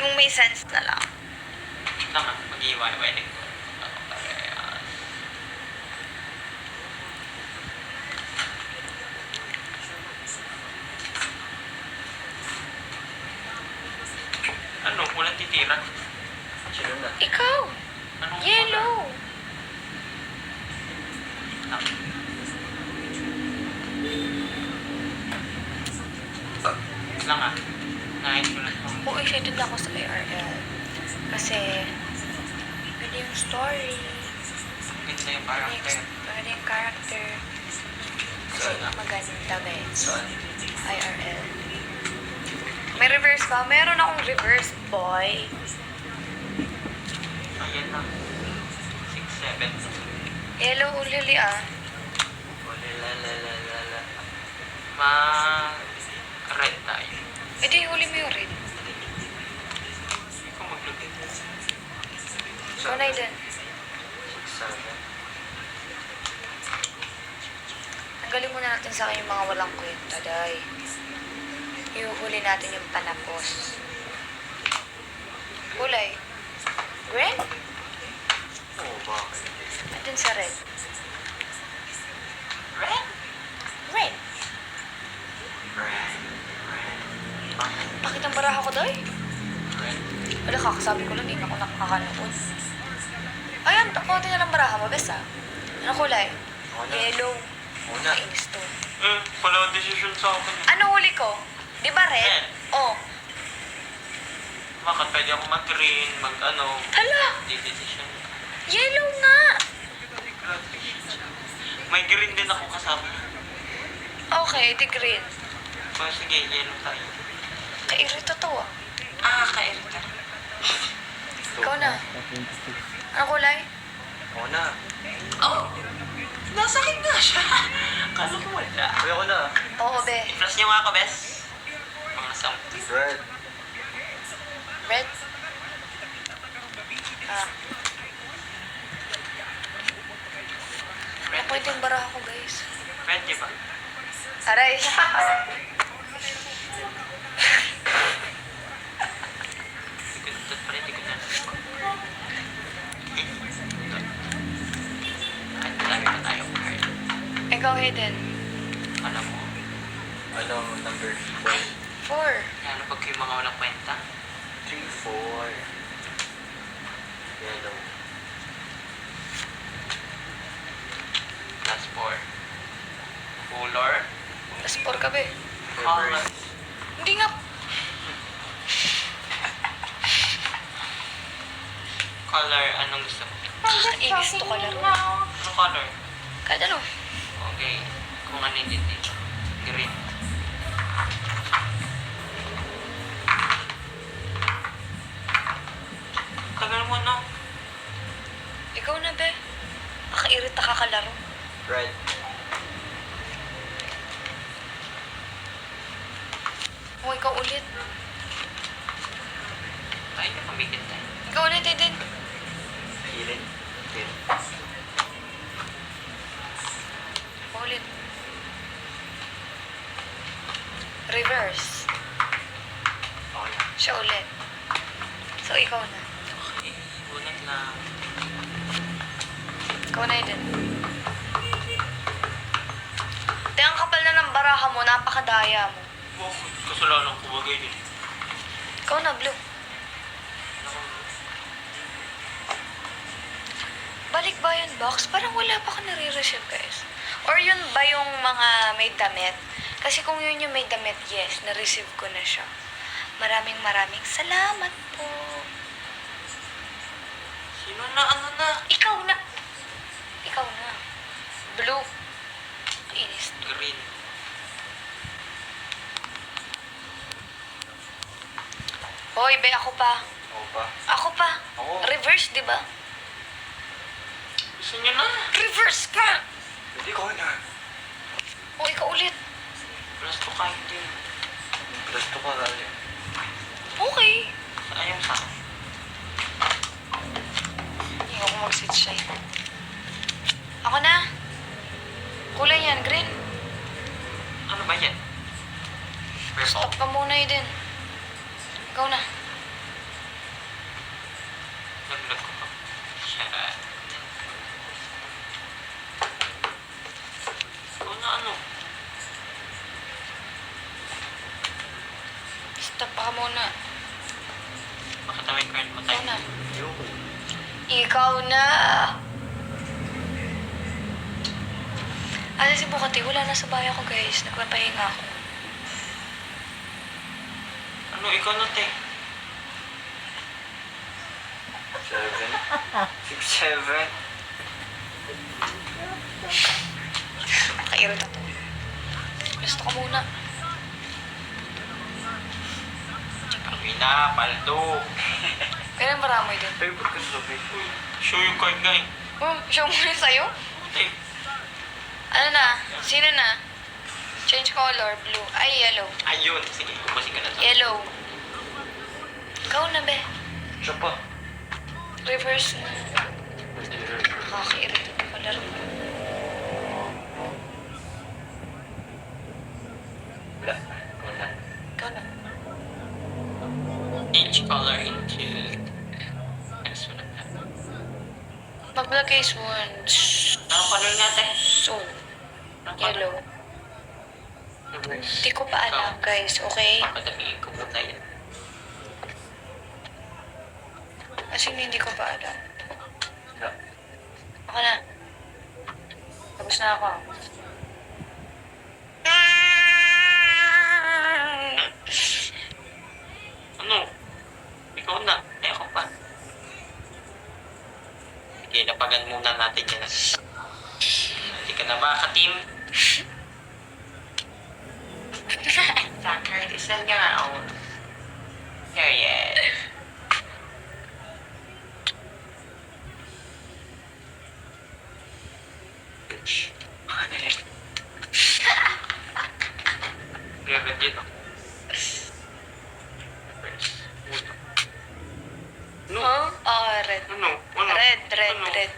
Yung may sense na lang. Tama, mag-iiwan-iwan din ko. Parehas. Ano? Walang titira? Sino na? Ikaw! Anong Yellow! Lang ah. Nahit ko lang. Oo, excited lang ako sa IRL. Kasi, pwede yung story. Ganda yung character. Pwede yung character. Kasi maganda guys. Saan? IRL. May reverse ba? Meron akong reverse, boy. Ayan na. 6, 7. Yellow ulili ah. Lalalala. Red tayo. E di huli mo yung red. Hindi ko maglugit. Ikaw na din. 6, 7. Tanggalin muna natin sa akin yung mga walang kwenta, day. Ihuhuli natin yung panapos. Kulay. Red? Oo, bakit? Atin sa red. Red? Red. Bakit ang baraha ko, day? Red. Wala, kakasabi ko lang, hindi na ako nakakanood. Ayan, konti na lang baraha mo, bes ah. Ano kulay? Ako na. Yellow. Ako na. Kainis to. Wala decision sa akin. Ano huli ko? Di ba red? Red. Oh. Bakit pwede ako mag-green, mag-ano? Hala! Di decision. Yellow nga! May green din ako kasama. Okay, di green. So, sige, yellow tayo. Kairito to ah. Kairita. Ikaw na. Ano kulay? Ako na. Oh! Nasa akin na siya. Kala ko wala. Uy, ako na. Oo, be. Plus niyo nga ako, bes. Mga something. Red. Red? Ah. Red, Pwede yung baraha ko, guys. red, di ba? Aray. Tikot pa rin, tikot na. Ay, dami pa tayong card. Ikaw, Hayden. Alam mo, Ano, number 4. 4. ano pag yung mga walang kwenta? 3, 4. Yellow. Plus 4. Color. Plus 4 ka, be. Reverse. Hindi nga. Color, anong gusto mo? Inis to ka laro. Anong color? Kahit ano. Okay. Kung ano yung dito. Green. Tagal mo, no? Ikaw na, be. Nakairita ka kalaro. Red. O, ikaw ulit. Tayo na pamigit tayo. Ikaw ulit, Hayden. Healing. Pin. Ikaw ulit. Reverse. Ako na. Siya ulit. So, ikaw na. Okay. Unat lang. Ikaw na, Hayden. Te, ang kapal na ng baraha mo, napakadaya mo. Bakit? Kasalanan ko bagay din. Ikaw na, blue. Balikbayan box, parang wala pa ka nare-receive, guys. Or yun ba yung mga may damit? Kasi kung yun yung may damit, yes, na-receive ko na siya. Maraming salamat po. Sino na? Ano na? Ikaw na. Ikaw na. Blue. Inis. Green. Hoy, be, ako pa. Ako pa. Ako pa. Ako. Reverse, di ba? Gusto niyo na? Reverse ka! Hindi ko na. O, ikaw ulit. Plus to kahit din. Plus to ka kali. Okay. Ayaw sa akin. Hindi ako mag-switch siya. Ako na. Kulay yan, green. Ano ba yan? Purple. Stop ka muna din. Ikaw na. baka muna. Bakit may card mo Ikaw tayo? na. Ayoko. Ikaw na! Asa si Bukati, wala na sa bahay ko guys. Nagpapahinga ako. Ano, ikaw na, te? 7. 6, 7. Nakairita to. Gusto ko muna. Kami na, paldo. Kaya maramoy din. Ay, ba't ka sabi? Show yung card nga eh. Oh, show mo na sa'yo? Te, Ano na? Sino na? Change color, blue. Ay, yellow. ayun. Sige, ubusin ka na to. Yellow. Ikaw na, be. Siya pa. Reverse na. Nakakairita pa pala rin. Wala. Wala. Ikaw na. Change color into... Ano sulat na? Maglagay soon. Anong color nga, te? Soon. Anong color? Yellow. Hindi ko pa alam, guys. Okay? Papadamihin ko muna yan. Kasi hindi ko pa alam. Wala. Ako na. Tapos na ako. Ano? Ikaw na. Eh, ako pa. Sige, lapagan muna natin yan. Hindi ka na ba, ka-team? Sa card is on your own. Period. Bitch. Period yun. No. Huh? Oh, red. Ano? Ano? Red, red, Ano? red.